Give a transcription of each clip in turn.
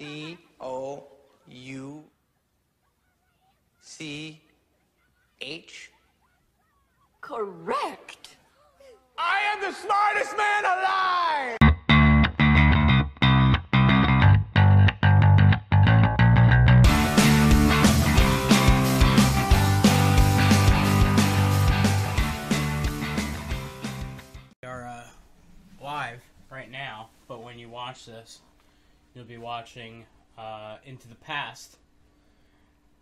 C-O-U-C-H? Correct. I am the smartest man alive! We are live right now, but when you watch this, you'll be watching into the past,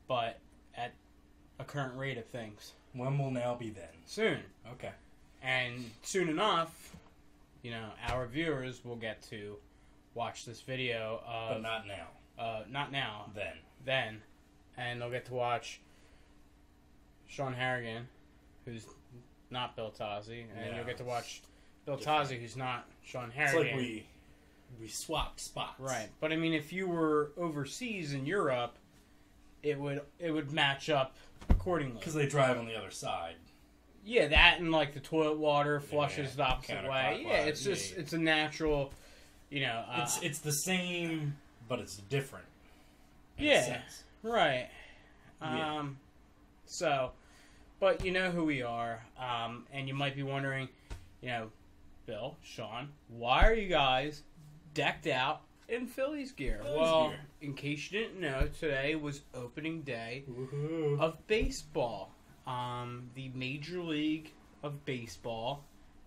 but at a current rate of things. When will now be then? Soon. Okay. And soon enough, you know, our viewers will get to watch this video. But not now. Not now. Then. And they'll get to watch Sean Harrigan, who's not Bill Tozzi, and you'll get to watch Bill Tozzi, who's not Sean Harrigan. It's like we swapped spots. Right. But I mean, if you were overseas in Europe, it would match up accordingly. Because they drive on the other side. Yeah, that and like the toilet water flushes the opposite way. Yeah, it's just it's a natural, you know. It's the same, but it's different. In yeah. a sense. Right. So, but you know who we are, and you might be wondering, you know, Bill, Sean, why are you guys decked out in Phillies gear? Well, in case you didn't know, today was opening day of baseball. The Major League of Baseball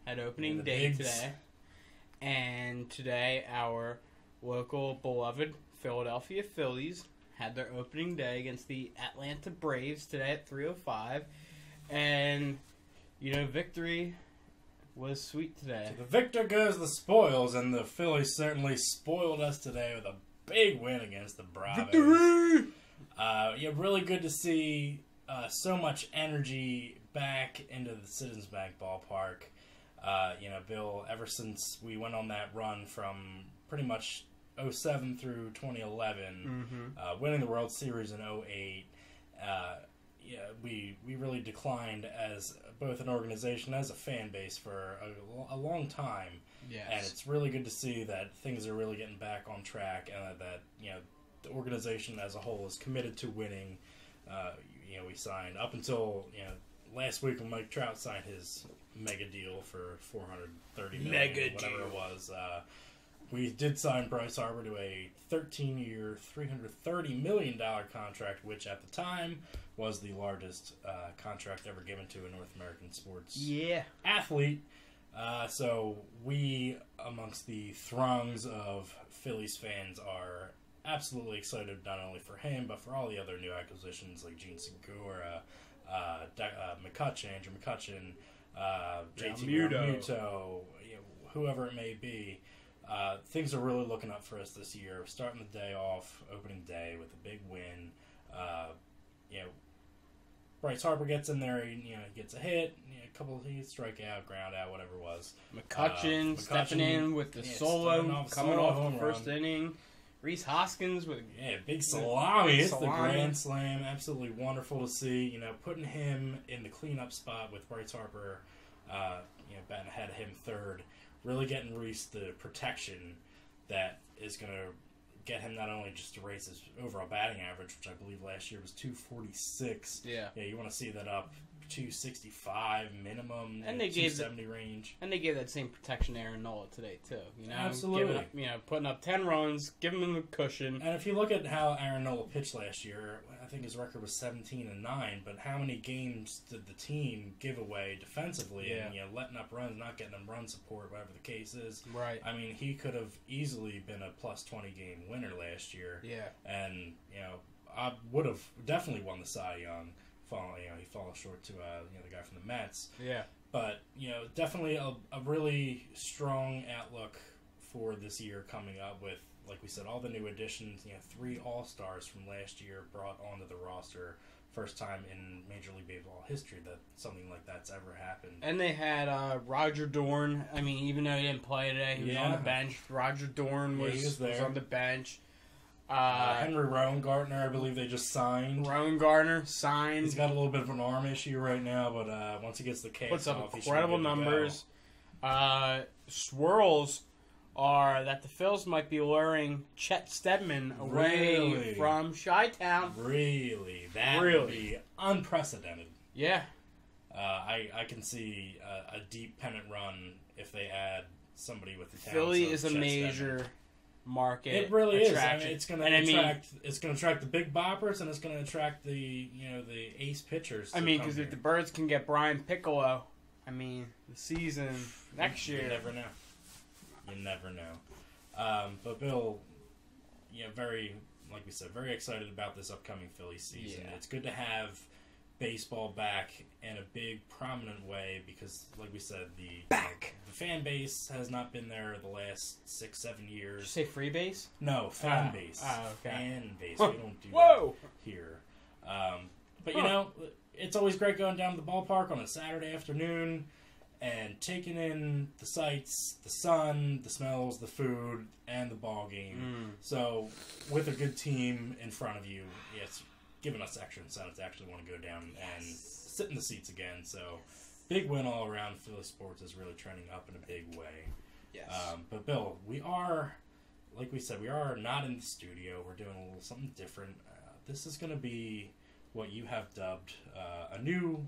had opening day today. And today, our local beloved Philadelphia Phillies had their opening day against the Atlanta Braves today at 3:05. And, you know, victory was sweet today. So the victor goes the spoils, and the Phillies certainly spoiled us today with a big win against the Bravos. Victory! Yeah, really good to see so much energy back into the Citizens Bank ballpark. You know, Bill, ever since we went on that run from pretty much 07 through 2011, winning the World Series in 08, yeah, we really declined as both an organization as a fan base for a long time. Yes. And it's really good to see that things are really getting back on track, and that you know the organization as a whole is committed to winning. You know, we signed up until last week when Mike Trout signed his mega deal for $430 million, whatever it was. We did sign Bryce Harper to a 13-year, $330 million contract, which at the time was the largest contract ever given to a North American sports athlete. So we, amongst the throngs of Phillies fans, are absolutely excited not only for him, but for all the other new acquisitions like Gene Segura, Andrew McCutchen, JT Realmuto, whoever it may be. Things are really looking up for us this year. We're starting the day off, opening day, with a big win. Bryce Harper gets in there. He gets a hit, he strike out, ground out, whatever it was. McCutchen stepping in with the solo, coming off the first inning. Reese Hoskins with big salami. It's the grand slam. Absolutely wonderful to see. Putting him in the cleanup spot with Bryce Harper, batting ahead of him third. Really getting Reese the protection that is going to get him not only just to raise his overall batting average, which I believe last year was 246. Yeah, you want to see that up 265 minimum, and they 270 range. And they gave that same protection to Aaron Nola today too. Absolutely. Putting up 10 runs, giving him the cushion. And if you look at how Aaron Nola pitched last year, I think his record was 17-9. But how many games did the team give away defensively? And letting up runs, not getting them run support, whatever the case is. Right. I mean, he could have easily been a plus 20 game winner last year. Yeah. And I would have definitely won the Cy Young. He falls short to the guy from the Mets. Yeah. But definitely a really strong outlook for this year coming up with, like we said, all the new additions. 3 All-Stars from last year brought onto the roster. First time in Major League Baseball history that something like that's ever happened. And they had Roger Dorn. I mean, even though he didn't play today, he was on the bench. Roger Dorn was on the bench. Henry Rowengartner, I believe they just signed. Rowengartner signed. He's got a little bit of an arm issue right now, but once he gets the case puts off, up incredible numbers. Swirls are that the Phils might be luring Chet Steadman away Really? from Chi-Town. Really? That Really? would be unprecedented. Yeah. I can see a deep pennant run if they add somebody with the talents Philly of is a Chet major Steadman. market. It really is. I attraction. mean, it's going to And attract. It's going to attract the big boppers, and it's going to attract the the ace pitchers. I mean, because if the Birds can get Brian Piccolo, I mean, the season next year. You never know. You never know. But Bill, very, like we said, very excited about this upcoming Phillies season. Yeah. It's good to have baseball back in a big, prominent way because, like we said, the fan base has not been there the last 6-7 years. Did you say free base? No, fan base. Okay. Fan base. We don't do Whoa! that here. But, it's always great going down to the ballpark on a Saturday afternoon and taking in the sights, the sun, the smells, the food, and the ball game. So, with a good team in front of you, it's giving us extra incentive to actually want to go down and sit in the seats again. So, big win all around. Philly sports is really trending up in a big way. Yes. But Bill, we are, like we said, we are not in the studio. We're doing a little something different. This is going to be what you have dubbed a new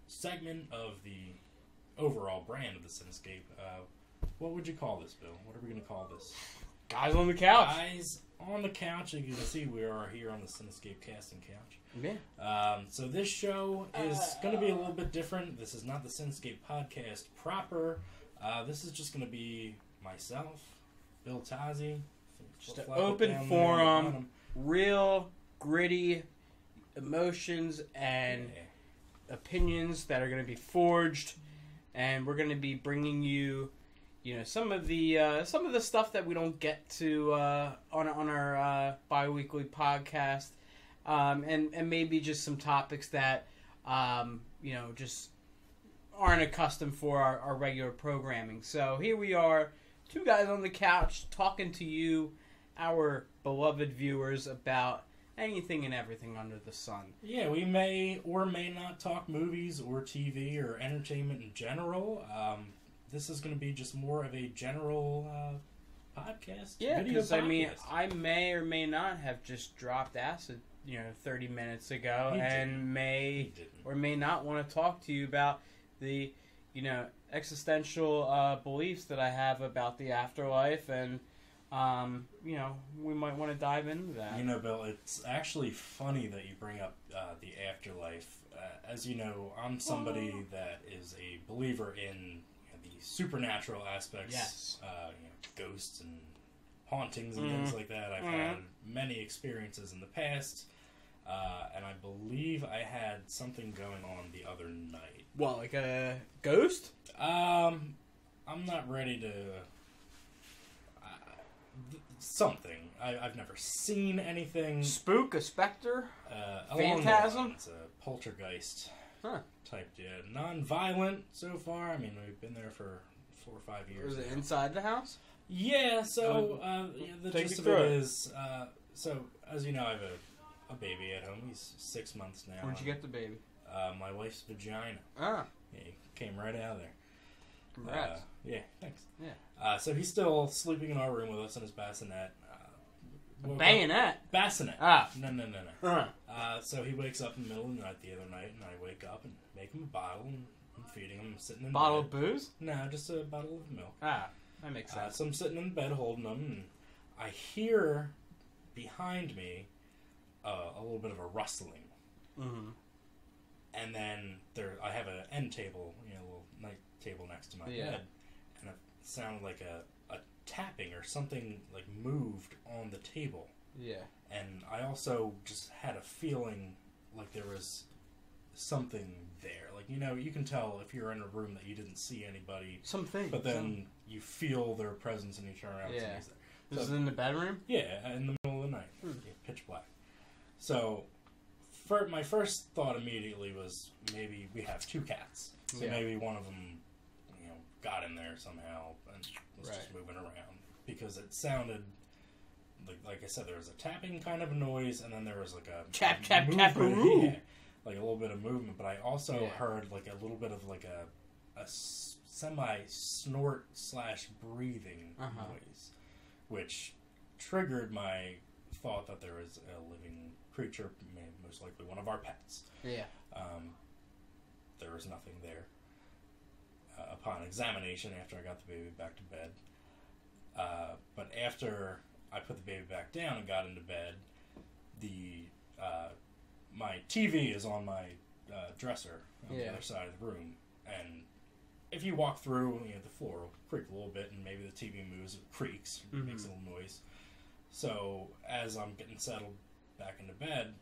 segment of the overall brand of the Cinescape. What would you call this, Bill? What are we going to call this? Guys on the couch. Guys on the couch. You can see we are here on the Cinescape casting couch. Yeah. So this show is going to be a little bit different. This is not the Cinescape podcast proper. This is just going to be myself, Bill Tozzi. Just an open forum, real, gritty emotions and opinions that are going to be forged, and we're going to be bringing you, some of the stuff that we don't get to on our bi-weekly podcast, and maybe just some topics that just aren't accustomed for our regular programming. So here we are, two guys on the couch talking to you, our beloved viewers, about anything and everything under the sun. Yeah, we may or may not talk movies or TV or entertainment in general. This is going to be just more of a general podcast. Yeah, because I may or may not have just dropped acid, 30 minutes ago, may or may not want to talk to you about the, existential beliefs that I have about the afterlife, and we might want to dive into that. Bill, it's actually funny that you bring up the afterlife. As you know, I'm somebody that is a believer in the supernatural aspects. Yes. Ghosts and hauntings and things like that. I've had many experiences in the past, and I believe I had something going on the other night. What, like a ghost? I'm not ready to... something. I've never seen anything. Spook, a specter, phantasm. It's a poltergeist type. Yeah, non-violent so far. I mean, we've been there for 4 or 5 years. Was it inside the house? Yeah. So the gist of it is, so as you know, I have a baby at home. He's 6 months now. Where'd you get the baby? My wife's vagina. Ah. Yeah, he came right out of there. Congrats. Yeah, thanks. Yeah. So he's still sleeping in our room with us in his bassinet. Bayonet? Bassinet. Ah. No. So he wakes up in the middle of the night the other night, and I wake up and make him a bottle, and I'm feeding him, sitting in bottle bed. of booze? No, just a bottle of milk. Ah, that makes sense. So I'm sitting in bed holding him, and I hear behind me a little bit of a rustling. Mm-hmm. And then I have an end table, a little night table next to my bed, and it sounded like a tapping or something like moved on the table. Yeah. And I also just had a feeling like there was something there. Like, you can tell if you're in a room that you didn't see anybody. Something. But then you feel their presence and you turn around and somebody's there. This is in the bedroom? Yeah, in the middle of the night. Pitch black. So... my first thought immediately was maybe we have 2 cats. So maybe one of them, got in there somehow and was just moving around. Because it sounded, like I said, there was a tapping kind of a noise, and then there was like a... Tap, like a little bit of movement. But I also heard like a little bit of like a semi-snort / breathing noise, which triggered my thought that there was a living creature, most likely one of our pets. Yeah. There was nothing there. Upon examination, after I got the baby back to bed, but after I put the baby back down and got into bed, my TV is on my dresser on the other side of the room, and if you walk through, the floor will creak a little bit, and maybe the TV moves, it creaks, makes a little noise. So as I'm getting settled back into bed,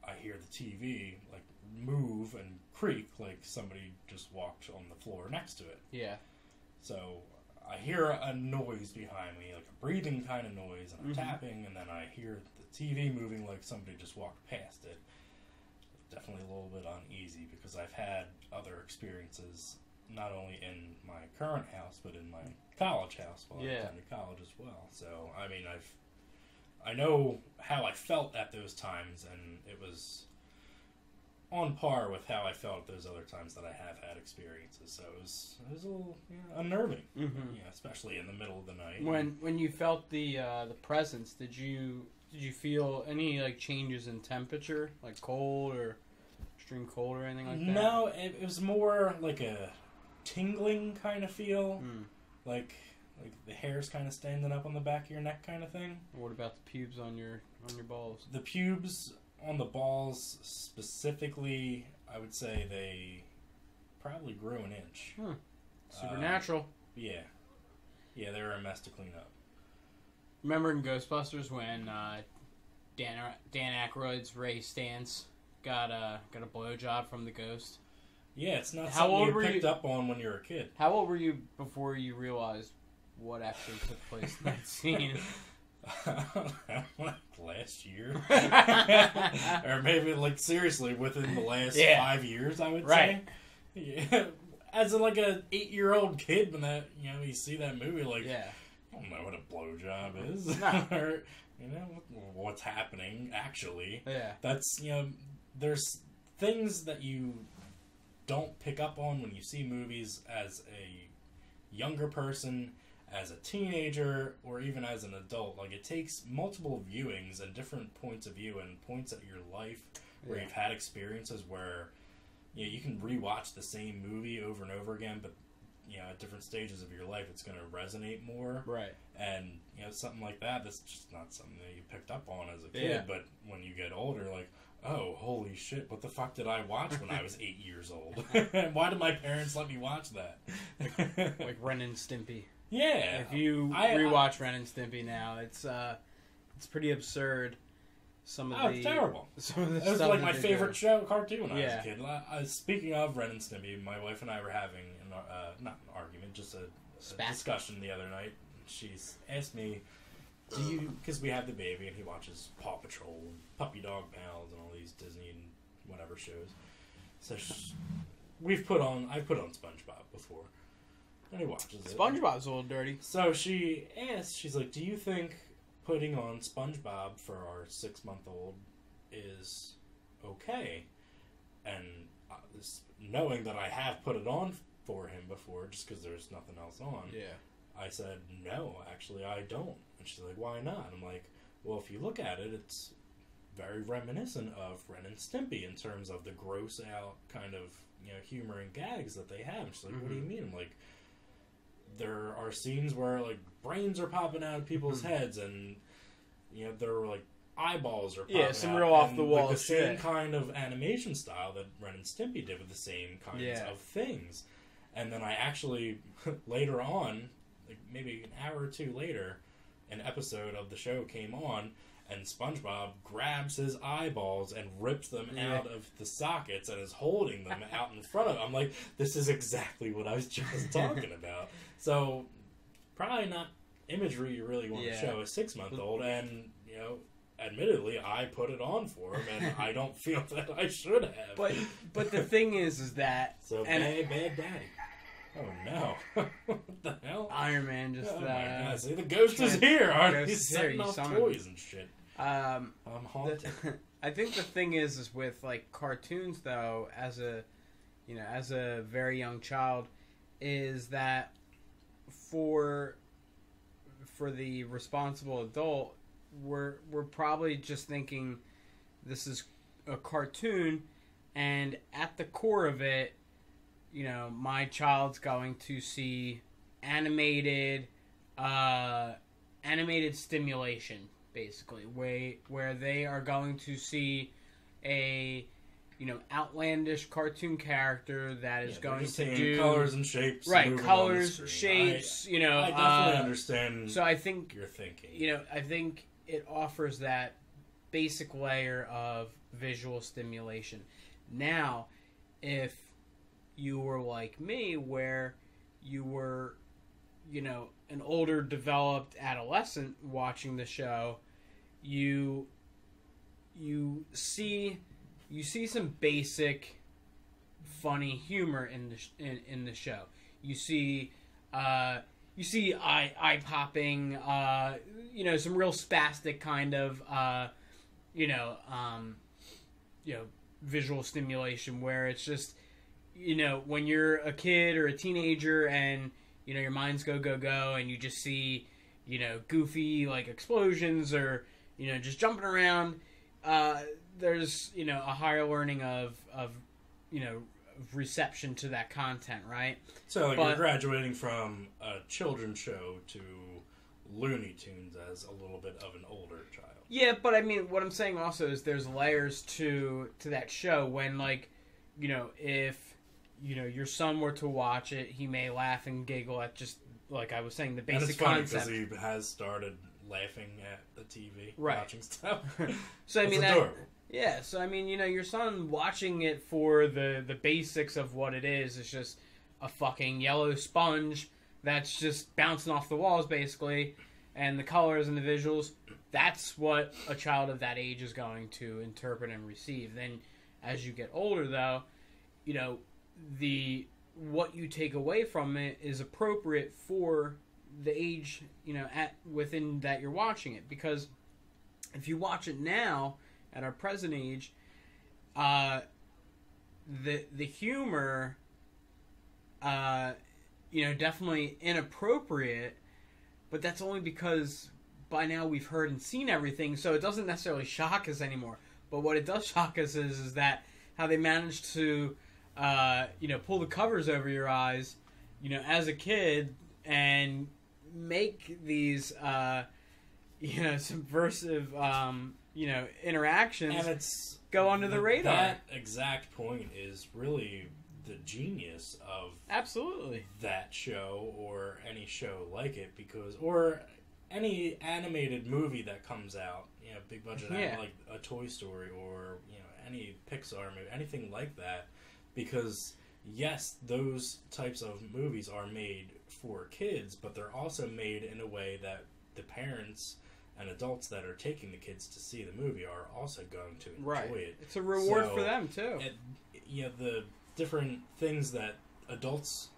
I hear the TV like move and creak like somebody just walked on the floor next to it. Yeah. So I hear a noise behind me, like a breathing kind of noise, and I'm tapping, and then I hear the TV moving like somebody just walked past it. Definitely a little bit uneasy because I've had other experiences, not only in my current house, but in my college house while I attended college as well. So, I mean, I know how I felt at those times, and it was on par with how I felt at those other times that I have had experiences. So it was a little unnerving, especially in the middle of the night. When you felt the presence, did you feel any like changes in temperature, like cold or extreme cold or anything like that? No, it was more like a tingling kind of feel, like the hair's kind of standing up on the back of your neck kind of thing. What about the pubes on your balls? The pubes on the balls specifically, I would say they probably grew an inch. Supernatural. Yeah, they were a mess to clean up. Remember in Ghostbusters when Dan Aykroyd's Ray Stantz got a blowjob from the ghost? Yeah, it's not something you picked up on when you were a kid. How old were you before you realized what actually took place in that scene? Like last year. Or maybe, like, seriously, within the last 5 years, I would say. Yeah. As like a 8-year-old kid, when that, you see that movie, like, I don't know what a blowjob is. No. Or, what's happening, actually. Yeah. That's, there's things that you don't pick up on when you see movies as a younger person, as a teenager, or even as an adult. Like, it takes multiple viewings and different points of view and points at your life where you've had experiences where you can rewatch the same movie over and over again, but at different stages of your life it's going to resonate more. Right. And something like that's just not something that you picked up on as a kid, but when you get older, like, oh, holy shit, what the fuck did I watch when I was 8 years old? Why did my parents let me watch that? Like Ren and Stimpy. Yeah. If you rewatch Ren and Stimpy now, it's pretty absurd. It's terrible. Some of the it was stuff like my favorite cartoon when I was a kid. Speaking of Ren and Stimpy, my wife and I were having not an argument, just a discussion the other night. She's asked me, "Do you?" Because we have the baby and he watches Paw Patrol and Puppy Dog Pals and all these Disney and whatever shows. So I've put on SpongeBob before, and he watches it. SpongeBob's a little dirty. So she asked, she's like, "Do you think putting on SpongeBob for our 6-month-old is okay?" And knowing that I have put it on for him before, just because there's nothing else on, I said, "No, actually, I don't." And she's like, "Why not?" I'm like, "Well, if you look at it, it's very reminiscent of Ren and Stimpy in terms of the gross out kind of humor and gags that they have." And she's like, "What do you mean?" I'm like, there are scenes where like brains are popping out of people's heads, and there are like eyeballs are popping some out, real off the wall like, the same shit. kind of animation style that Ren and Stimpy did with the same kinds of things. And then I actually later on, like maybe an hour or two later, an episode of the show came on, and SpongeBob grabs his eyeballs and rips them out of the sockets and is holding them out in front of him. I'm like, this is exactly what I was just talking about. So, probably not imagery you really want to show a 6-month-old, and, admittedly, I put it on for him, and I don't feel that I should have. But the thing is that... So, bad daddy. Oh, no. What the hell? Iron Man just... Oh, my God. See, the ghost is here. He's setting off toys and shit. I'm haunted. I think the thing is with, like, cartoons, though, as a very young child, is that for the responsible adult, we're probably just thinking this is a cartoon, and at the core of it, you know, my child's going to see animated stimulation, basically, where they are going to see a, you know, outlandish cartoon character that is going to do colors and shapes, right? Colors, shapes. I definitely understand. So I think you're thinking. You know, I think it offers that basic layer of visual stimulation. Now, if you were like me, where you were, you know, an older, developed adolescent watching the show, you see some basic funny humor in the show. You see eye popping, you know, some real spastic kind of visual stimulation where it's just, you know, when you're a kid or a teenager and, you know, your mind's go and you just see, you know, goofy like explosions or, you know, just jumping around, there's, you know, a higher learning of you know, reception to that content, right? So like you're graduating from a children's show to Looney Tunes as a little bit of an older child. Yeah, but I mean, what I'm saying also is there's layers to that show when, like, you know, if, you know, your son were to watch it, he may laugh and giggle at just, like I was saying, the basic concept. And it's funny because he has started laughing at the TV, right, watching stuff. So I mean, adorable. Yeah, so I mean, you know, your son watching it for the basics of what it is just a fucking yellow sponge that's just bouncing off the walls, basically, and the colors and the visuals. That's what a child of that age is going to interpret and receive. Then, as you get older, though, you know, what you take away from it is appropriate for the age, you know, within that you're watching it. Because if you watch it now, at our present age, the humor, you know, definitely inappropriate, but that's only because by now we've heard and seen everything, so it doesn't necessarily shock us anymore. But what it does shock us is that how they managed to, you know, pull the covers over your eyes, you know, as a kid, and make these, you know, subversive, you know, interactions, and it's go under the radar. That exact point is really the genius of absolutely that show or any show like it, because or any animated movie that comes out, you know, big budget, like a Toy Story or, you know, any Pixar movie, anything like that, because yes, those types of movies are made for kids, but they're also made in a way that the parents and adults that are taking the kids to see the movie are also going to enjoy it. It's a reward for them too. You know, the different things that adults,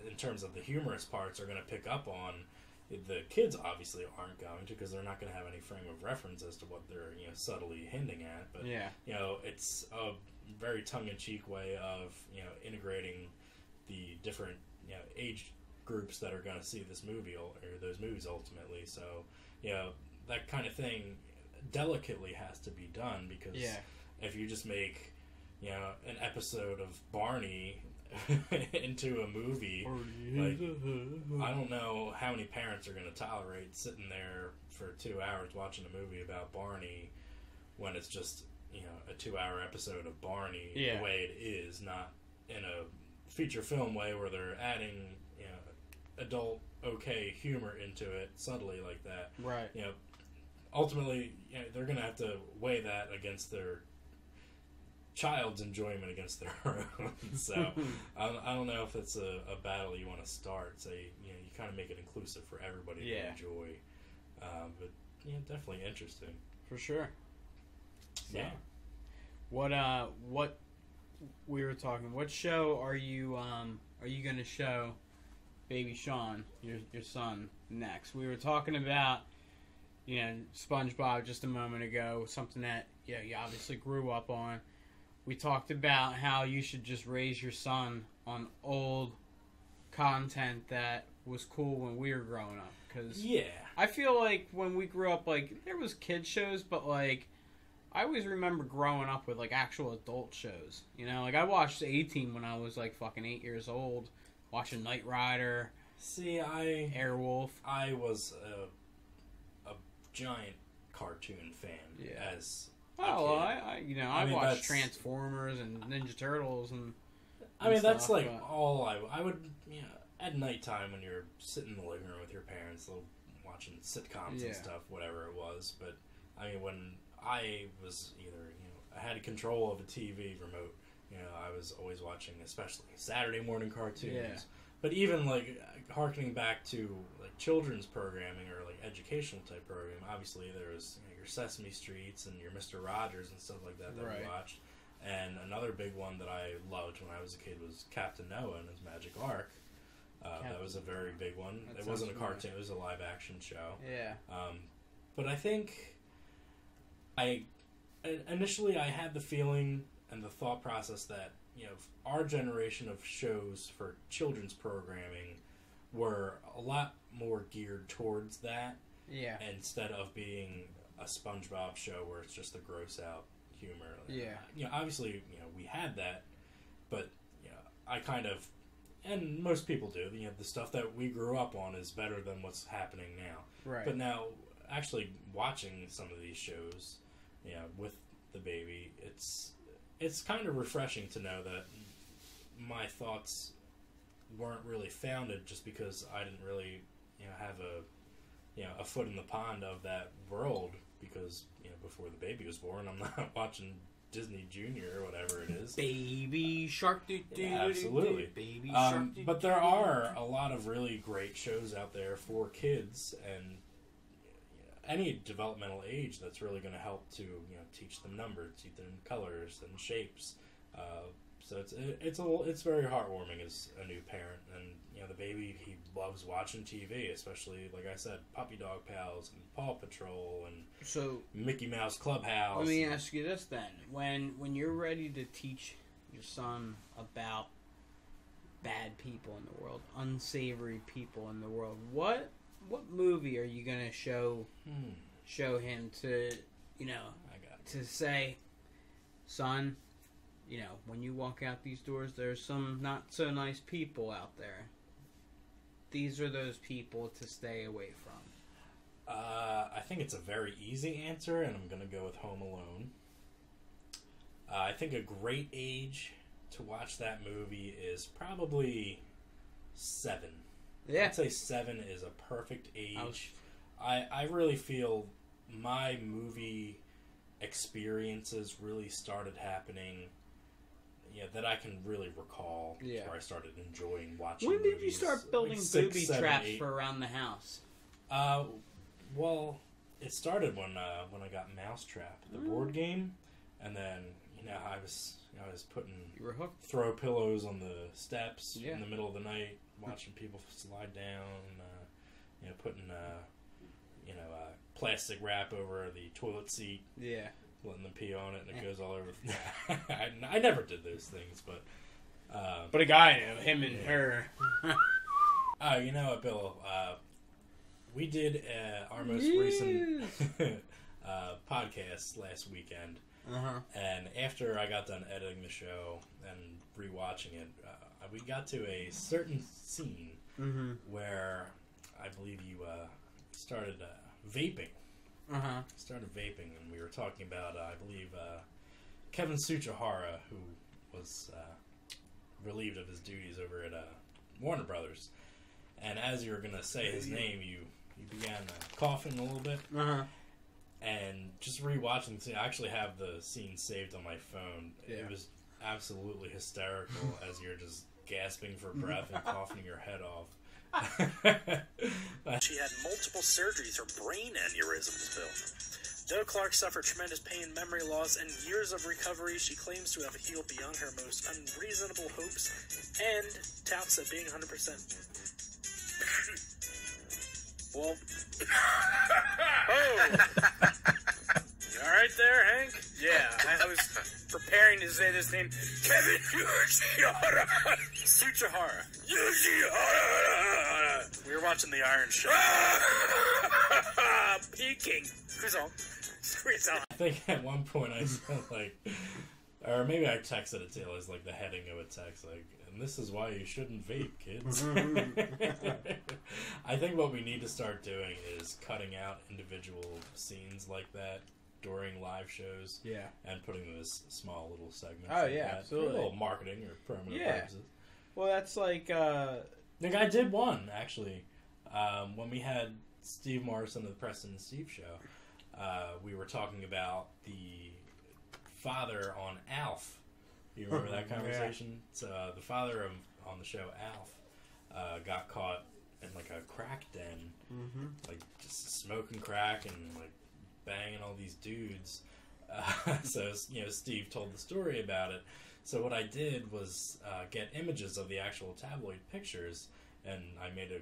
in terms of the humorous parts, are going to pick up on, the kids obviously aren't going to, because they're not going to have any frame of reference as to what they're, you know, subtly hinting at. But you know, it's a very tongue-in-cheek way of, you know, integrating the different, you know, age groups that are going to see this movie or those movies ultimately. So, you know, that kind of thing delicately has to be done, because if you just make, you know, an episode of Barney into a movie, like, I don't know how many parents are going to tolerate sitting there for 2 hours watching a movie about Barney when it's just, you know, a 2-hour episode of Barney the way it is, not in a feature film way where they're adding, you know, adult humor into it subtly like that. Right. You know, ultimately, you know, they're going to have to weigh that against their child's enjoyment against their own. So I don't know if it's a battle you want to start. Say, you know, you kind of make it inclusive for everybody to enjoy. But yeah, definitely interesting for sure. Yeah. What we were talking? What show are you going to show baby Sean, your son, next? We were talking about, you know, SpongeBob just a moment ago, something that you obviously grew up on. We talked about how you should just raise your son on old content that was cool when we were growing up. Because Yeah. I feel like when we grew up, like, there was kid shows, but, like, I always remember growing up with, like, actual adult shows. You know, like, I watched A-Team when I was, like, fucking 8 years old. Watching Knight Rider. See, Airwolf. I was a giant cartoon fan. Yeah. As Oh, well, I mean, watched that's- Transformers and Ninja Turtles and. I mean, that's stuff, like but- all I would, at nighttime when you're sitting in the living room with your parents, watching sitcoms Yeah. and stuff, whatever it was. But I mean, when I was either, I had control of a TV remote, I was always watching, especially Saturday morning cartoons. Yeah. But even like harkening back to like children's programming or like educational type programming, obviously there was your Sesame Streets and your Mr. Rogers and stuff like that we Right. watched. And another big one that I loved when I was a kid was Captain Noah and his Magic Ark. That was a very big one. That It wasn't a sounds cartoon; it was a live action show. Yeah. But I think initially I had the feeling and the thought process that our generation of shows for children's programming were a lot more geared towards that. Yeah. Instead of being a SpongeBob show where it's just the gross out humor. Yeah. Obviously, we had that, but I kind of, and most people do. The stuff that we grew up on is better than what's happening now. Right. But now, actually watching some of these shows, with the baby, it's kind of refreshing to know that my thoughts weren't really founded just because I didn't really, have a foot in the pond of that world because before the baby was born, I'm not watching Disney Junior or whatever it is. Baby Shark. Absolutely. Baby Shark. But there are a lot of really great shows out there for kids and any developmental age that's really going to help to teach them numbers, teach them colors and shapes. So it's very heartwarming as a new parent, and the baby, he loves watching TV, especially like I said, Puppy Dog Pals and Paw Patrol and So Mickey Mouse Clubhouse. let me ask you this then: when you're ready to teach your son about bad people in the world, unsavory people in the world, what movie are you gonna show him to I got it. to say, son, when you walk out these doors, there's some not so nice people out there. These are those people to stay away from. I think it's a very easy answer, and I'm going to go with Home Alone. I think a great age to watch that movie is probably 7. Yeah. I'd say 7 is a perfect age. Ouch. I really feel my movie experiences really started happening that I can really recall Yeah. where I started enjoying watching When did you movies, start building like 6, booby 7, traps 8. for around the house? Well, it started when I got Mousetrap, the board game, and then I was putting You were hooked. throw pillows on the steps Yeah. in the middle of the night, watching people slide down, putting plastic wrap over the toilet seat, Yeah. letting them pee on it, and it goes all over. I never did those things, but But a guy knew, him and her. oh, you know what, Bill? We did our most recent podcast last weekend, and after I got done editing the show and rewatching it, we got to a certain scene where I believe you started vaping. Started vaping, and we were talking about, I believe, Kevin Tsuchihara, who was relieved of his duties over at Warner Brothers. And as you were going to say his name, you began coughing a little bit. And just rewatching the scene, I actually have the scene saved on my phone. Yeah. It was absolutely hysterical as you're just gasping for breath and coughing your head off. She had multiple surgeries for brain aneurysms, Bill. Though Clark suffered tremendous pain, memory loss, and years of recovery, she claims to have healed beyond her most unreasonable hopes and touts at being 100%. Well, oh, you all right there, Hank? Yeah, I was preparing to say this name, Kevin Tsuchihara. Suchihara. We were watching the Iron Show. Peking. Who's on? I think at one point I said, like, or maybe I texted it to you as, like, the heading of a text, like, and this is why you shouldn't vape, kids. I think what we need to start doing is cutting out individual scenes like that during live shows. Yeah. And putting them as small little segments. Oh, like yeah, that absolutely. For a little marketing or permanent purposes. Well, that's like, Like, I did one, actually. When we had Steve Morrison of the Preston and Steve show, we were talking about the father on Alf. You remember that conversation? So the father on the show Alf got caught in like a crack den, like just smoking crack and like banging all these dudes. So Steve told the story about it. So what I did was get images of the actual tabloid pictures, and I made a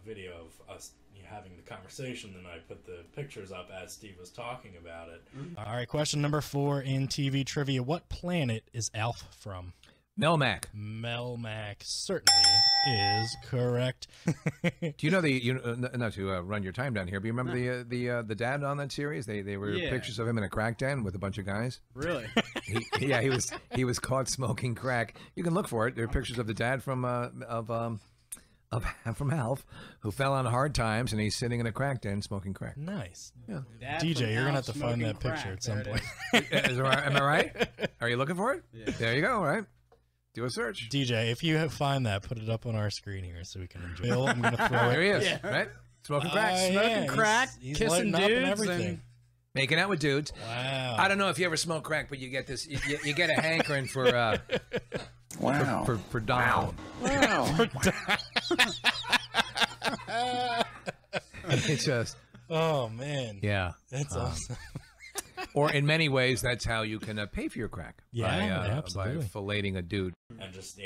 video of us having the conversation, and I put the pictures up as Steve was talking about it. All right, question number 4 in TV trivia. What planet is Alf from? Melmac. Melmac certainly is correct. Do you know not to run your time down here, but you remember the dad on that series? They were pictures of him in a crack den with a bunch of guys. really? He was caught smoking crack. You can look for it. There are pictures of the dad from Alf, who fell on hard times, and he's sitting in a crack den smoking crack. Nice. Yeah. Dad DJ, from you're going to have Alf to find that smoking picture crack. at some There point. Am I right? Are you looking for it? Yeah. There you go. All right. Do a search. DJ, if you find that, put it up on our screen here so we can enjoy it. Bill, I'm going to throw There he it. is. Right? Smoking crack. Yeah, crack, he's kissing lighting up and dudes, everything. and- Making out with dudes. Wow. I don't know if you ever smoke crack, but you get this. You get a hankering for for Donald. It's just Oh, man. yeah. That's awesome. Or in many ways, that's how you can pay for your crack. Yeah, by absolutely. filleting a dude. And just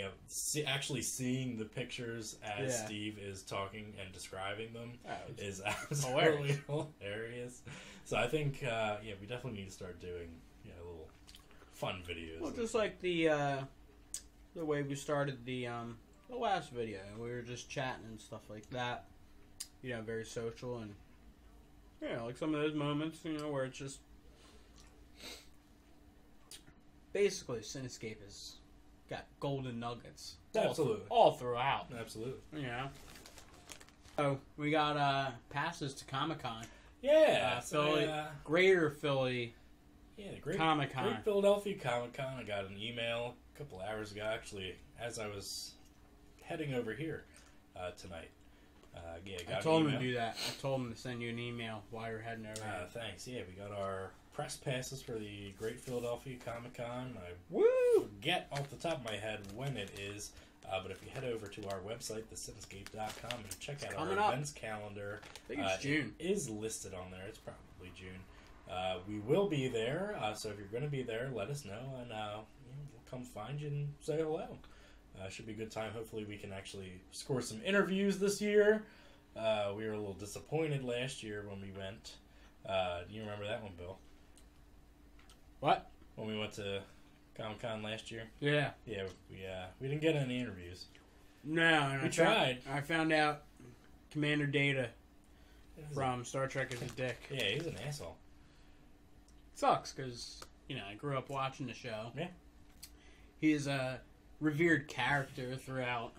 actually seeing the pictures as Yeah. Steve is talking and describing them Oh, is absolutely hilarious. So I think we definitely need to start doing little fun videos. Well, just like the way we started the last video, we were just chatting and stuff like that. Very social, and like some of those moments, where it's just basically Cinescape has got golden nuggets. Absolutely. all throughout. Absolutely. So we got passes to Comic-Con. Yeah. Philly, Greater Philly. Yeah, the great Comic-Con. Great Philadelphia Comic-Con. I got an email a couple hours ago, actually, as I was heading over here tonight. Got I told an him email. to do that. I told him to send you an email while you're heading over there. Thanks. Yeah, we got our press passes for the Great Philadelphia Comic-Con. I Woo! forget off the top of my head when it is, but if you head over to our website, thecinescape.com, and check out Coming our up. events calendar, I think it's June. It is listed on there. It's probably June. We will be there, so if you're going to be there, let us know, and we'll come find you and say hello. Should be a good time. Hopefully we can actually score some interviews this year. We were a little disappointed last year when we went. Do you remember that one, Bill? What? When we went to Comic-Con last year? Yeah. Yeah, we didn't get any interviews. No, and We tried. I found out Commander Data from Star Trek is a dick. Yeah, he's an asshole. Sucks because I grew up watching the show. Yeah. He's a revered character throughout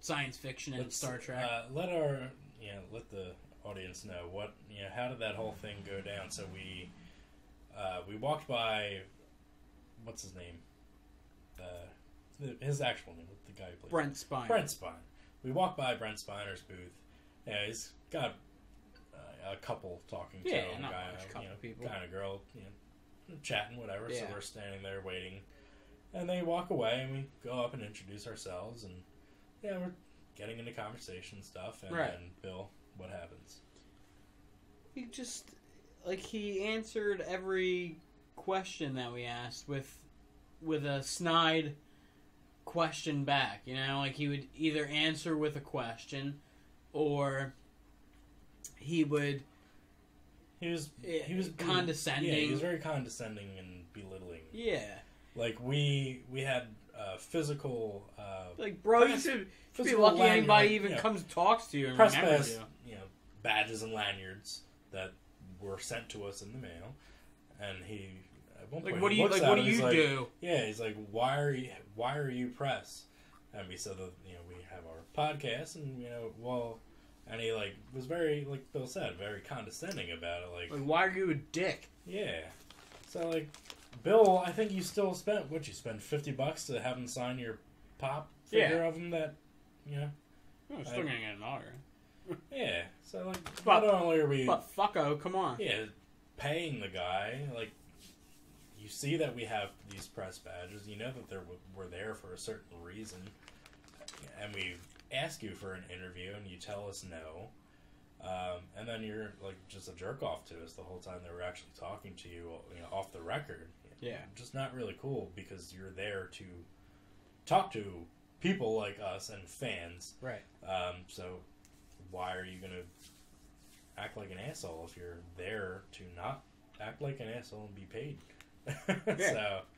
science fiction and Star Trek. Let the audience know how did that whole thing go down. So we walked by, what's his name? His actual name, the guy who plays Brent Spiner. Brent Spiner. We walked by Brent Spiner's booth. Yeah, he's got a couple talking to him, not guy, much, couple people. guy and a girl, chatting, whatever. So Yeah. we're standing there waiting, and they walk away, and we go up and introduce ourselves, and we're getting into conversation and stuff. And Right. then Bill, what happens? He just he answered every question that we asked with a snide question back. He would either answer with a question, or he was Yeah, condescending. he was very condescending and belittling. Yeah. Like we had physical. Like, bro, you should be physical lucky lanyard, anybody even you know, comes and talks to you and press remembers pass, you. badges and lanyards that were sent to us in the mail, and he at one point What do he you looks like? at What it, do he's you like, do? Yeah, he's like, why are you press? And we said that we have our podcast, and and he like was very, like Bill said, very condescending about it. Like, why are you a dick? Yeah. So like, Bill, I think you still spent what you spend $50 to have him sign your pop figure of him that I'm still gonna get an autograph. Yeah. So like, But- not only are we But fucko, come on. paying the guy, like, you see that we have these press badges, you know that we're there for a certain reason, and we ask you for an interview and you tell us no, and then you're like just a jerk off to us the whole time that we're actually talking to you, off the record. Yeah. Just not really cool, because you're there to talk to people like us and fans. Right. So why are you gonna act like an asshole if you're there to not act like an asshole and be paid?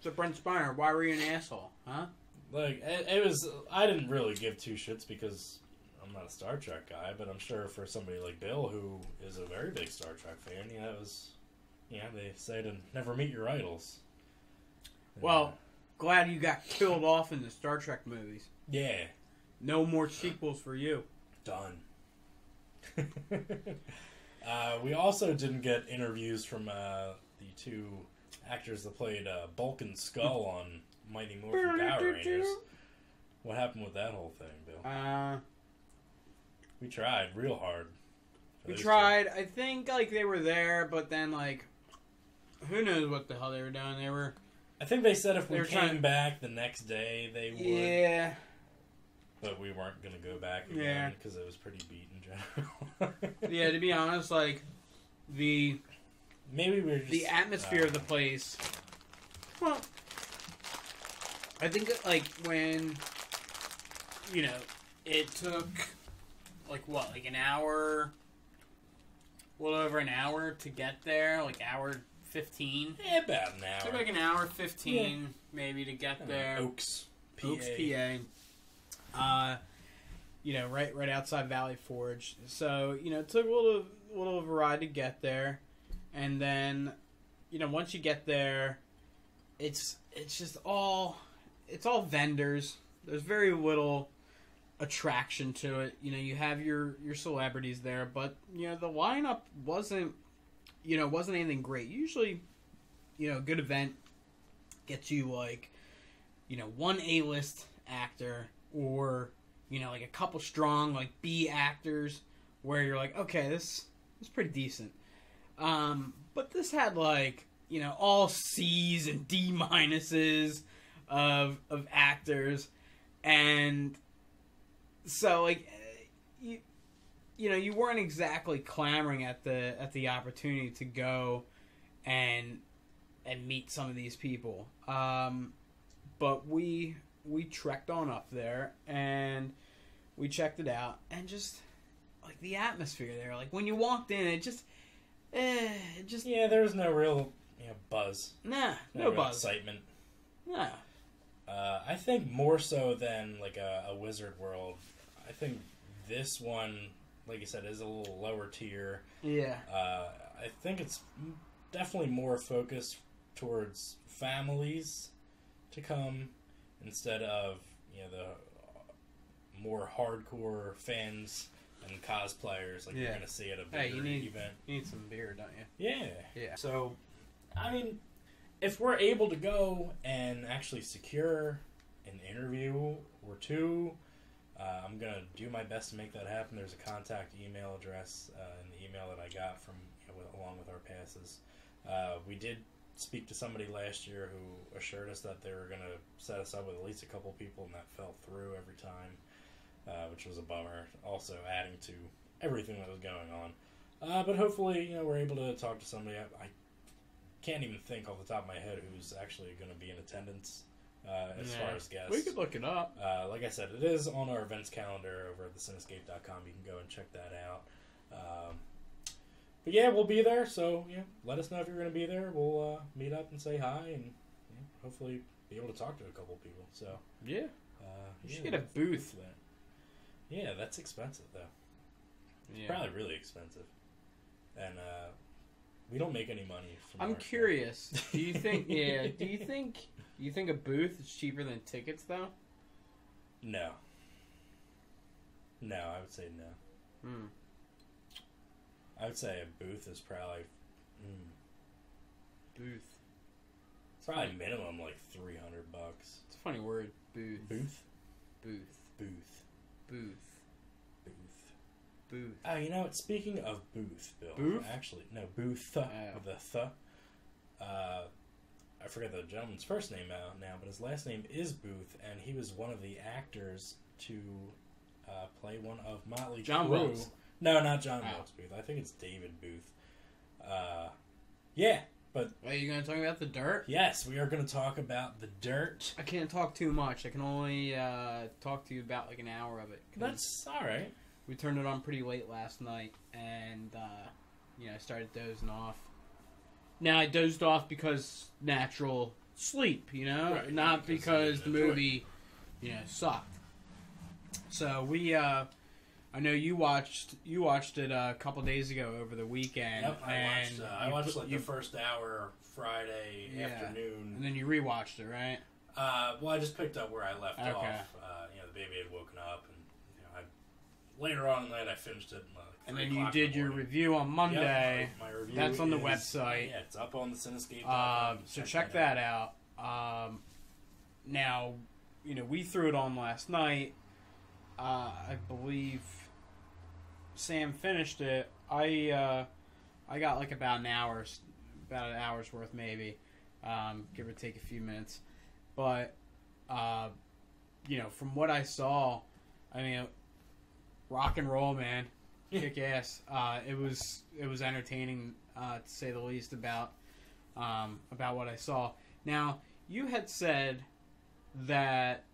So Brent Spiner, why were you an asshole? Huh? Like, it was, I didn't really give two shits because I'm not a Star Trek guy, but I'm sure for somebody like Bill, who is a very big Star Trek fan, it was, they say to never meet your idols. Well, glad you got killed off in the Star Trek movies. Yeah. No more sequels for you. Done. We also didn't get interviews from the two actors that played Bulk and Skull on Mighty Morphin Power Rangers. What happened with that whole thing, Bill? We tried real hard. We tried. I think like they were there, but then like, who knows what the hell they were doing? They were. I think they said if we were came back the next day, they would. Yeah. But we weren't going to go back again because it was pretty beat in general. Yeah, to be honest, like maybe we were just, the atmosphere of the place. Well, I think like when it took like an hour, a little over an hour to get there, like hour 15. Yeah, about an hour. Took like an hour 15 maybe to get there. Oaks, PA. Right outside Valley Forge. So, it took a little of a ride to get there. And then, once you get there, it's all vendors. There's very little attraction to it. You have your celebrities there, but the lineup wasn't anything great. Usually, a good event gets you like, one A-list actor or like a couple strong like B actors where you're like, okay, this is pretty decent. But this had like, all C's and D minuses of actors, and so like you weren't exactly clamoring at the opportunity to go and meet some of these people. But we trekked on up there and we checked it out, and just like the atmosphere there, like when you walked in, it just there was no real buzz. No real buzz, excitement. No. I think more so than like a Wizard World. I think this one, like you said, is a little lower tier. Yeah. I think it's definitely more focused towards families to come instead of the more hardcore fans and cosplayers like you're going to see at a bigger event. You need some beer, don't you? Yeah. So, I mean, if we're able to go and actually secure an interview or two, I'm going to do my best to make that happen. There's a contact email address in the email that I got from along with our passes. We did speak to somebody last year who assured us that they were going to set us up with at least a couple people, and that fell through every time, which was a bummer. Also adding to everything that was going on. But hopefully, we're able to talk to somebody. I can't even think off the top of my head who's actually going to be in attendance as far as guests. We could look it up. Like I said, it is on our events calendar over at Cinescape.com. You can go and check that out. But yeah, we'll be there. So let us know if you're going to be there. We'll meet up and say hi, and hopefully be able to talk to a couple people. So Yeah. You should get a that's booth. that. Yeah, that's expensive though. Yeah. Probably really expensive. And we don't make any money from I'm our curious. Do you think? Yeah. Do you think a booth is cheaper than tickets though? No. No, I would say no. I would say a booth is probably Booth. it's probably minimum like $300. It's a funny word. Booth. Booth? Booth. Booth. Booth. Booth. Booth. Oh, you know what? Speaking of booth, Bill. Booth? Actually, no, booth. With the th. I forget the gentleman's first name now, but his last name is Booth, and he was one of the actors to play one of Motley John Crue. Wilkes. No, not John Wilkes Booth. I think it's David Booth. Yeah, but Are you going to talk about The Dirt? yes, we are going to talk about The Dirt. I can't talk too much. I can only talk to you about like an hour of it. 'Cause That's all right. we turned it on pretty late last night, and I started dozing off. Now I dozed off because natural sleep, Right, not because because the you didn't movie, sucked. So I know you watched it a couple days ago over the weekend. Yep, I watched the you- first hour Friday Yeah. afternoon. and then you rewatched it, right? Well, I just picked up where I left Okay. off. The baby had woken up, and later on in the night I finished it. And then you did your review on Monday. Yep, my review That's on the is- website. Yeah, it's up on the Cinescape. So check that out. Now, we threw it on last night. I believe Sam finished it. I got like about an hour's worth maybe, give or take a few minutes. But from what I saw, I mean, rock and roll, man, kick ass. It was entertaining to say the least about what I saw. Now, you had said that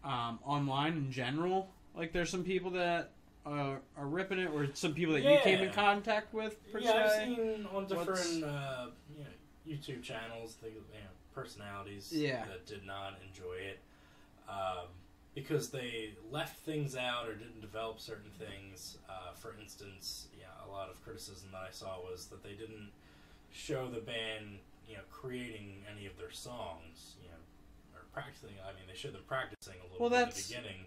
online in general, like there's some people that are ripping it, or some people that you came in contact with, per se? I've seen on different YouTube channels, personalities that did not enjoy it because they left things out or didn't develop certain things. For instance, a lot of criticism that I saw was that they didn't show the band, creating any of their songs, or practicing. I mean, they showed them practicing a little bit in the beginning,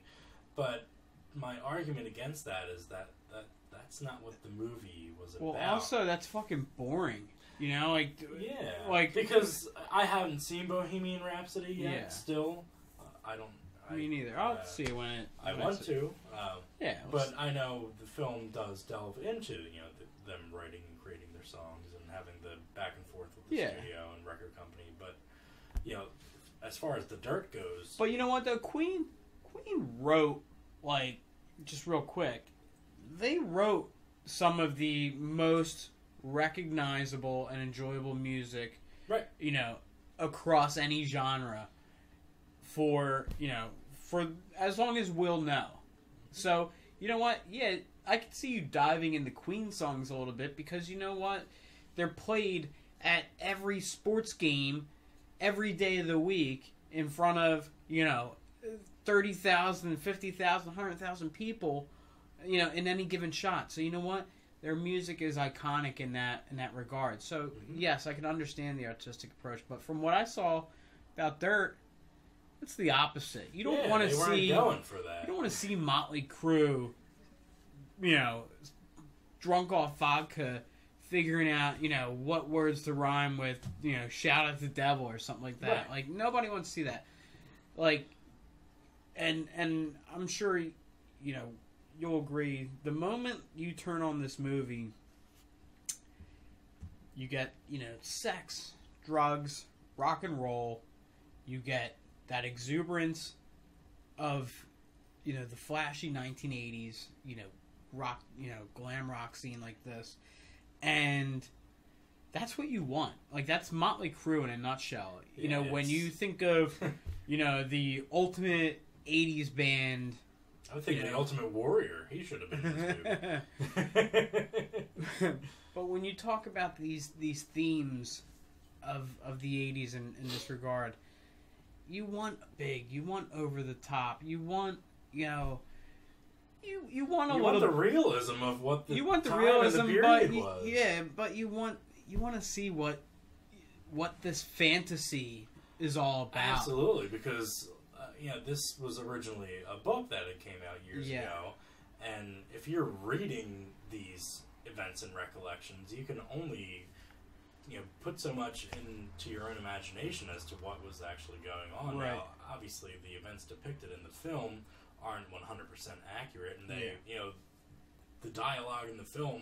but my argument against that is that's not what the movie was about. Well, also that's fucking boring. Because I haven't seen Bohemian Rhapsody yet. Yeah. Still, I don't. Me neither. I'll see it when it. I want to. Yeah, but I know the film does delve into them writing and creating their songs and having the back and forth with the studio and record company. But as far as The Dirt goes, but you know what though, Queen wrote, like, just real quick, they wrote some of the most recognizable and enjoyable music, right? Across any genre for as long as we'll know. So, you know what? Yeah, I could see you diving into Queen songs a little bit because you know what? They're played at every sports game every day of the week in front of, 30,000, 50,000, 100,000 people, in any given shot. So, you know what? Their music is iconic in that regard. So, yes, I can understand the artistic approach, but from what I saw about Dirt, it's the opposite. You don't want to see going for that. You don't want to see Motley Crue, drunk off vodka, figuring out, what words to rhyme with, shout at the devil or something like that. Right. Like, nobody wants to see that. Like, and I'm sure, you'll agree, the moment you turn on this movie, you get, sex, drugs, rock and roll, you get that exuberance of, the flashy 1980s, rock, glam rock scene like this. And that's what you want. Like, that's Motley Crue in a nutshell. When you think of, the ultimate 80s band. I would think the Ultimate Warrior. He should have been this dude. But when you talk about these themes of the 80s in this regard, you want big, you want over the top, you want, you know, you want a you little. want the realism of what the you want the time realism, and the period but was. yeah, but you want to see what this fantasy is all about. Absolutely, because this was originally a book that had came out years ago, and if you're reading these events and recollections, you can only put so much into your own imagination as to what was actually going on. Right. Now, obviously, the events depicted in the film aren't 100% accurate, and they, the dialogue in the film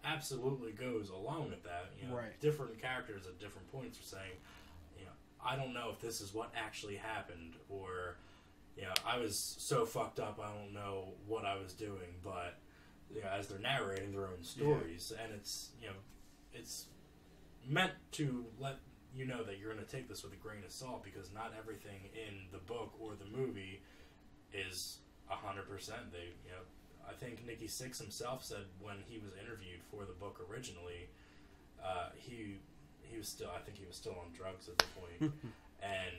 absolutely goes along with that. Right. Different characters at different points are saying, I don't know if this is what actually happened, or, I was so fucked up, I don't know what I was doing, but, as they're narrating their own stories, and it's, it's meant to let you know that you're going to take this with a grain of salt, because not everything in the book or the movie is 100%. They, I think Nikki Sixx himself said when he was interviewed for the book originally, he was still, I think he was still on drugs at the point, and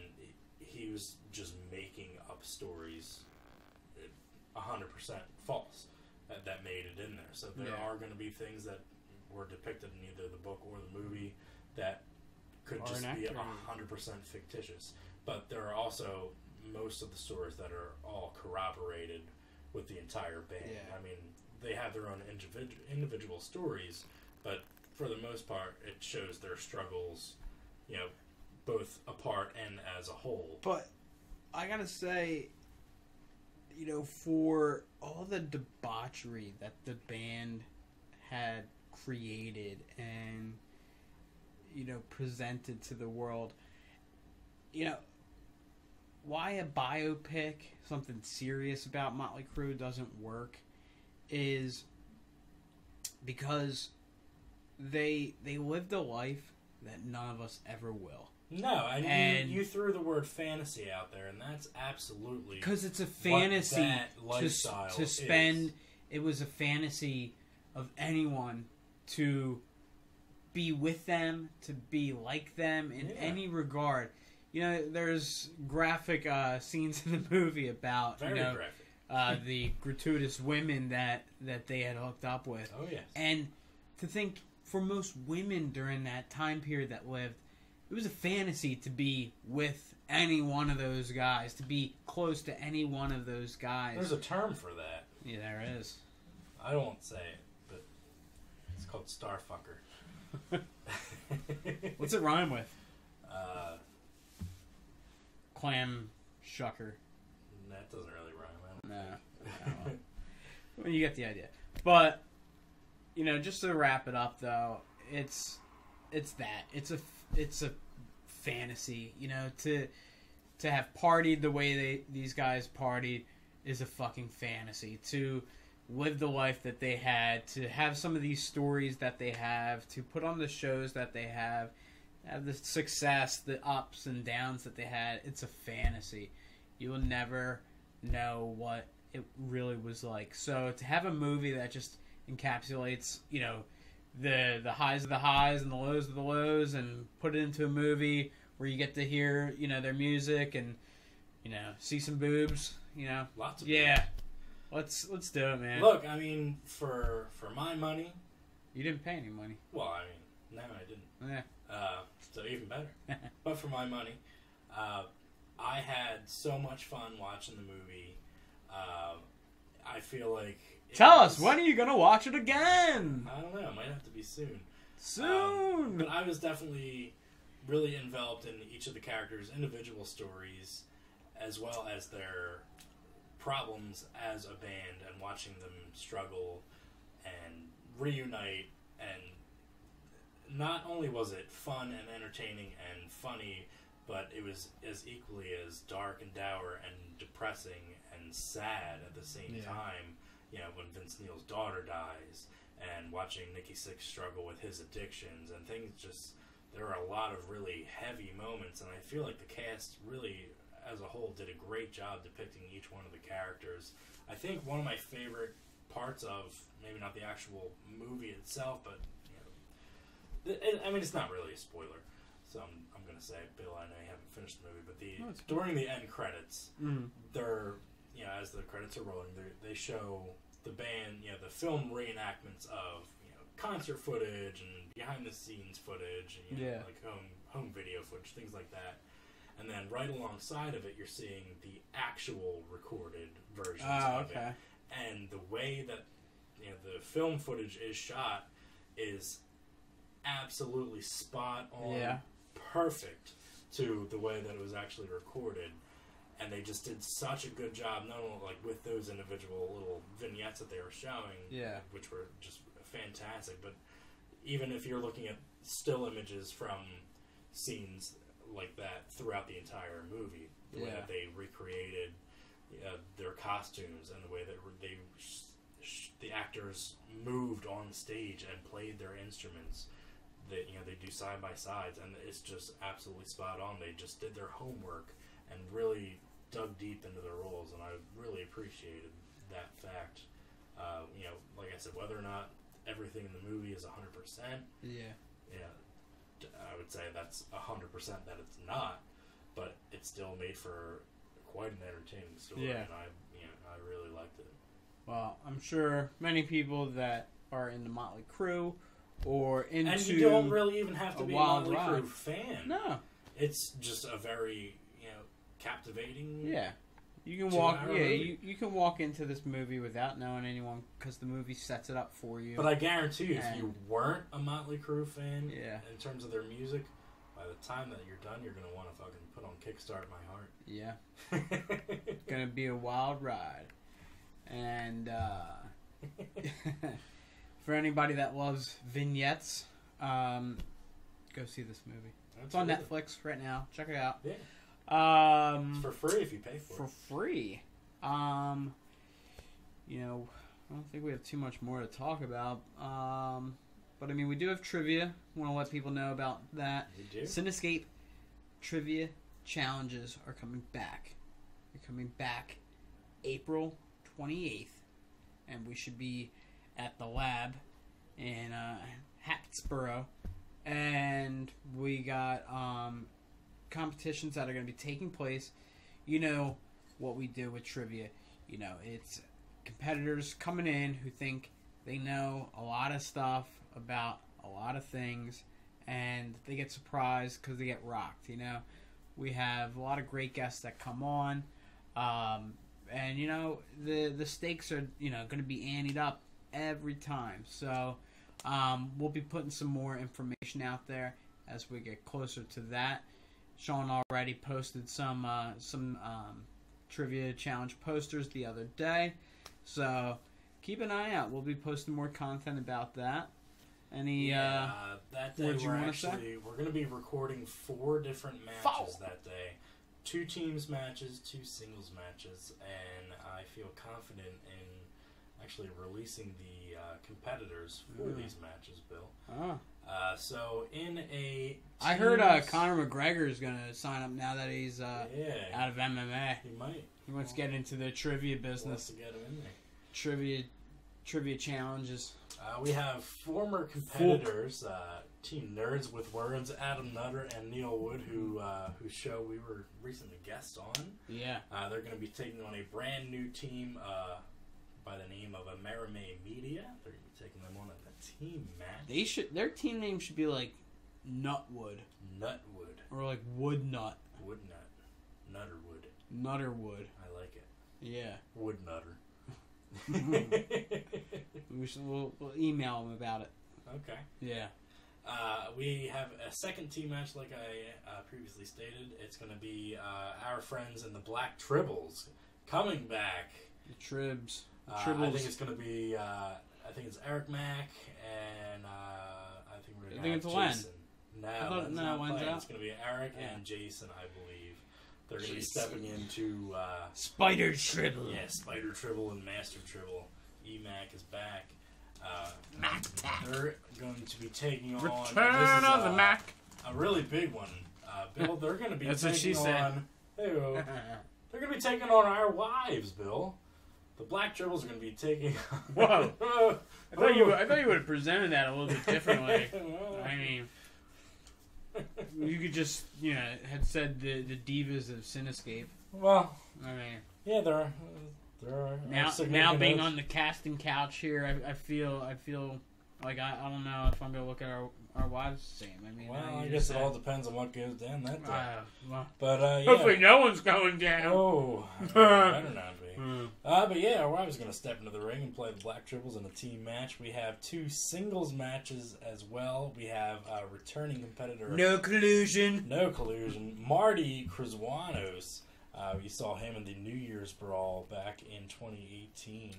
he was just making up stories 100% false that made it in there. So there are going to be things that were depicted in either the book or the movie that could just be 100% fictitious. But there are also most of the stories that are all corroborated with the entire band. Yeah. I mean, they have their own individual stories, but for the most part, it shows their struggles, both apart and as a whole. But I gotta say, for all the debauchery that the band had created and, presented to the world, why a biopic, something serious about Motley Crue, doesn't work is because they lived a life that none of us ever will. No, and you threw the word fantasy out there, and that's absolutely because it's a fantasy to spend. Is. It was a fantasy of anyone to be with them, to be like them in any regard. There's graphic scenes in the movie about graphic. The gratuitous women that they had hooked up with. Oh yes, and to think for most women during that time period that lived, it was a fantasy to be with any one of those guys, to be close to any one of those guys. There's a term for that. Yeah, there is. I won't say it, but it's called starfucker. What's it rhyme with? Clam shucker. That doesn't really rhyme. No. Well, you get the idea. But, just to wrap it up, though, it's that. It's a fantasy. To have partied the way these guys partied is a fucking fantasy. To live the life that they had, to have some of these stories that they have, to put on the shows that they have the success, the ups and downs that they had, it's a fantasy. You will never know what it really was like. So to have a movie that just encapsulates, the highs of the highs and the lows of the lows, and put it into a movie where you get to hear, their music and, see some boobs, Lots of boobs. Let's do it, man. Look, I mean, for my money, you didn't pay any money. Well, I mean, no, I didn't. Yeah. So even better. But for my money, I had so much fun watching the movie. I feel like... Tell us, when are you going to watch it again? I don't know. It might have to be soon. Soon! But I was definitely really enveloped in each of the characters' individual stories, as well as their problems as a band, and watching them struggle and reunite. And not only was it fun and entertaining and funny, but it was as equally as dark and dour and depressing and sad at the same time. When Vince Neil's daughter dies, and watching Nikki Sixx struggle with his addictions and things, just there are a lot of really heavy moments, and I feel like the cast really, as a whole, did a great job depicting each one of the characters. I think one of my favorite parts of, maybe not the actual movie itself, but I mean, it's not really a spoiler. so I'm going to say it, Bill. I know you haven't finished the movie, but during the end credits, they're as the credits are rolling, they show the band, the film reenactments of concert footage and behind the scenes footage, and like home video footage, things like that. And then right alongside of it, you're seeing the actual recorded versions of it. And the way that the film footage is shot is absolutely spot on, perfect to the way that it was actually recorded. And they just did such a good job, not only like with those individual little vignettes that they were showing, which were just fantastic, but even if you're looking at still images from scenes like that throughout the entire movie, the way that they recreated their costumes and the way that the actors moved on stage and played their instruments, that they do side by sides, and it's just absolutely spot on. They just did their homework and really dug deep into their roles, and I really appreciated that fact. Like I said, whether or not everything in the movie is 100%, I would say that's 100% that it's not, but it still made for quite an entertaining story, and I really liked it. Well, I'm sure many people that are in the Motley Crue or into and you don't really even have to be a Motley ride. Crue fan. No, it's just a very captivating. Yeah, you can walk. Yeah, you can walk into this movie without knowing anyone because the movie sets it up for you. But I guarantee you, if you weren't a Motley Crue fan, in terms of their music, by the time that you're done, you're gonna want to fucking put on Kickstart My Heart. Yeah, it's gonna be a wild ride, and for anybody that loves vignettes, go see this movie. It's on Netflix right now. Check it out. Yeah. It's for free if you pay for it. For free. I don't think we have too much more to talk about. But I mean, we do have trivia. Want to let people know about that. We do. Cinescape trivia challenges are coming back. They're coming back April 28th, and we should be at the lab in Hatboro, and we got competitions that are going to be taking place. You know what we do with trivia. It's competitors coming in who think they know a lot of stuff about a lot of things, and they get surprised because they get rocked. We have a lot of great guests that come on, and the stakes are going to be anteed up every time. So we'll be putting some more information out there as we get closer to that. Sean already posted some trivia challenge posters the other day, so keep an eye out. We'll be posting more content about that. That day we're going to be recording 4 different matches that day. 2 teams matches, 2 singles matches, and I feel confident in actually releasing the competitors for these matches, Bill. So in a I heard Conor McGregor is going to sign up now that he's out of MMA. He might. He wants to get into the trivia business. Wants to get him in there. Trivia challenges. We have former competitors, Team Nerds with Words, Adam Nutter and Neil Wood, whose show we were recently guests on. Yeah. They're going to be taking on a brand new team by the name of Amerime Media. They're going to be taking them on a team match. Their team name should be like Nutwood. Nutwood. Or like Wood Nut. Wood Nut. Nutterwood. Nutterwood. I like it. Yeah. Wood Nutter. We'll email them about it. Okay. Yeah. We have a second team match, like I previously stated. It's going to be our friends in the Black Tribbles coming back. The Tribs. I think it's going to be. I think it's Eric Mack and I think we're going to have Jason. No, Len's out. It's going to be Eric and Jason, I believe. They're going to be stepping into Spider Tribble. Yeah, Spider Tribble and Master Tribble. E-Mac is back. They're going to be taking on Return of the Mac. A really big one. Bill, they're going to be That's taking what she said. They're going to be taking on our wives, Bill. The Black Tribbles are going to be taking. Whoa! I thought you would have presented that a little bit differently. I mean, You could just, had said the divas of Cinescape. Well, I mean, yeah, there are now being on the casting couch here, I feel like I don't know if I'm gonna look at our wives the same. I mean, well, I guess it all depends on what goes down that day. But yeah. Hopefully, no one's going down. Oh, better not be. But yeah, our wives gonna step into the ring and play the Black Triples in a team match. We have 2 singles matches as well. We have a returning competitor. No collusion. Marty Kraswanos. You saw him in the New Year's Brawl back in 2018.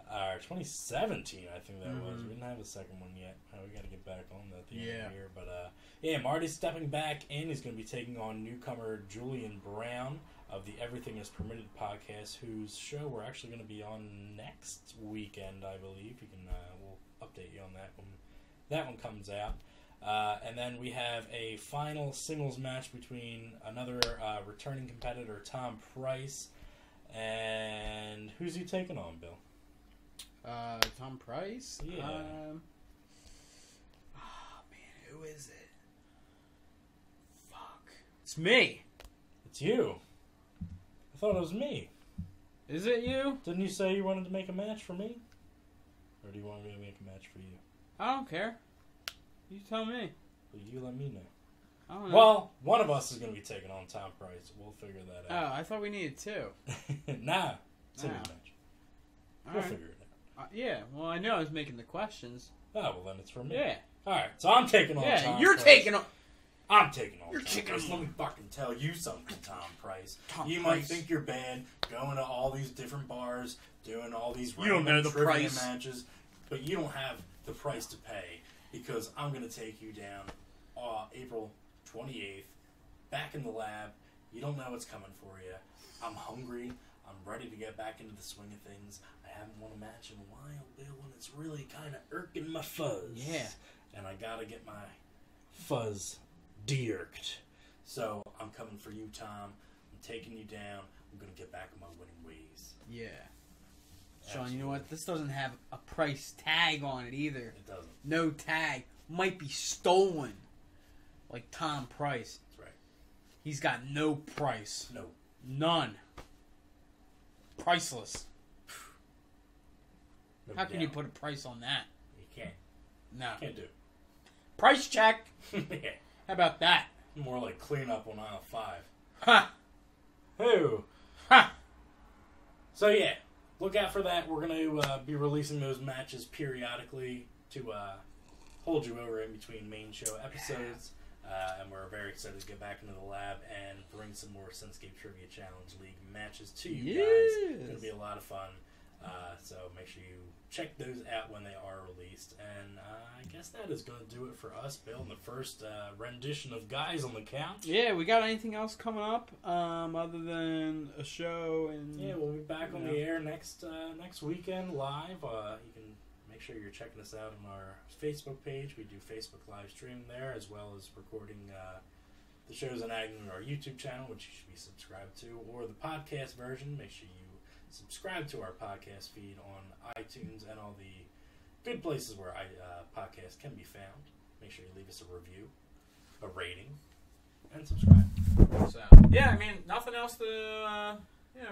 Or 2017, I think that was. We didn't have a second one yet. We got to get back on that at the end of the year. But yeah, Marty's stepping back in. He's going to be taking on newcomer Julian Brown of the Everything is Permitted podcast, whose show we're actually going to be on next weekend, I believe. We'll update you on that when that one comes out. And then we have a final singles match between another returning competitor, Tom Price. And who's he taking on, Bill? Tom Price? Yeah. Man, who is it? Fuck. It's me. It's you. I thought it was me. Is it you? Didn't you say you wanted to make a match for me? Or do you want me to make a match for you? I don't care. You tell me. Well, you let me know. I don't know. Well, one of us is going to be taking on Tom Price. We'll figure that out. Oh, I thought we needed 2. Nah. Singles Oh. match. All We'll right. figure it out. Yeah, well, I know I was making the questions. Oh, well, then it's for me. Yeah. Alright, so I'm taking on Yeah, Tom you're Price. taking on... I'm taking on You're Tom taking Price. on- Let me fucking tell you something, Tom Price. Tom you Price. might think you're bad, going to all these different bars, doing all these You don't know the trivia price. matches, but you don't have the price to pay, because I'm going to take you down April 28th, back in the lab. You don't know what's coming for you. I'm hungry. I'm ready to get back into the swing of things. I haven't won a match in a while, Bill, and it's really kind of irking my fuzz. Yeah. And I got to get my fuzz de-irked. So I'm coming for you, Tom. I'm taking you down. I'm going to get back on my winning ways. Yeah. Sean, you know what? This doesn't have a price tag on it either. It doesn't. No tag. Might be stolen. Like Tom Price. That's right. He's got no price. No. None. Priceless. No How can you doubt. put a price on that? You can't. No. Can't do Price check. it. Yeah. How about that? More like cleanup on aisle 5. Ha! Who? Ha! So yeah, look out for that. We're going to be releasing those matches periodically to hold you over in between main show episodes. And we're very excited to get back into the lab and bring some more Cinescape Trivia Challenge League matches to you guys. It's going to be a lot of fun. So make sure you check those out when they are released. And I guess that is going to do it for us, Bill, in the first rendition of Guys on the Couch. Yeah, we got anything else coming up other than a show? And Yeah, we'll be back on the air next weekend live. You can make sure you're checking us out on our Facebook page. We do Facebook live streaming there, as well as recording the shows and adding to our YouTube channel, which you should be subscribed to, or the podcast version. Make sure you subscribe to our podcast feed on iTunes and all the good places where podcasts can be found. Make sure you leave us a review, a rating, and subscribe. So yeah, I mean nothing else to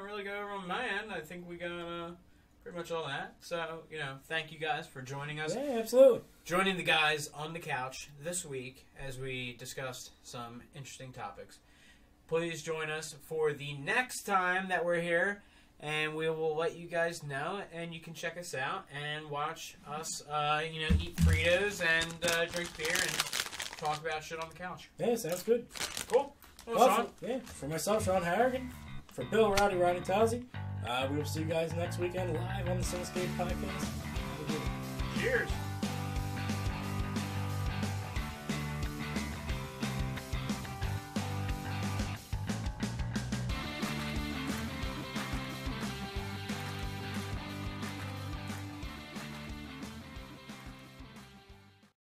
really go over on my end. I think we got pretty much all that. So thank you guys for joining us. Yeah, absolutely. Joining the guys on the couch this week as we discussed some interesting topics. Please join us for the next time that we're here, and we will let you guys know, and you can check us out and watch us, eat Fritos and drink beer and talk about shit on the couch. Yeah, sounds good. Cool. Well, Well, Sean. for myself, Sean Harrigan, for Bill Roddy Tozzi, we will see you guys next weekend live on the Cinescape podcast. Cheers.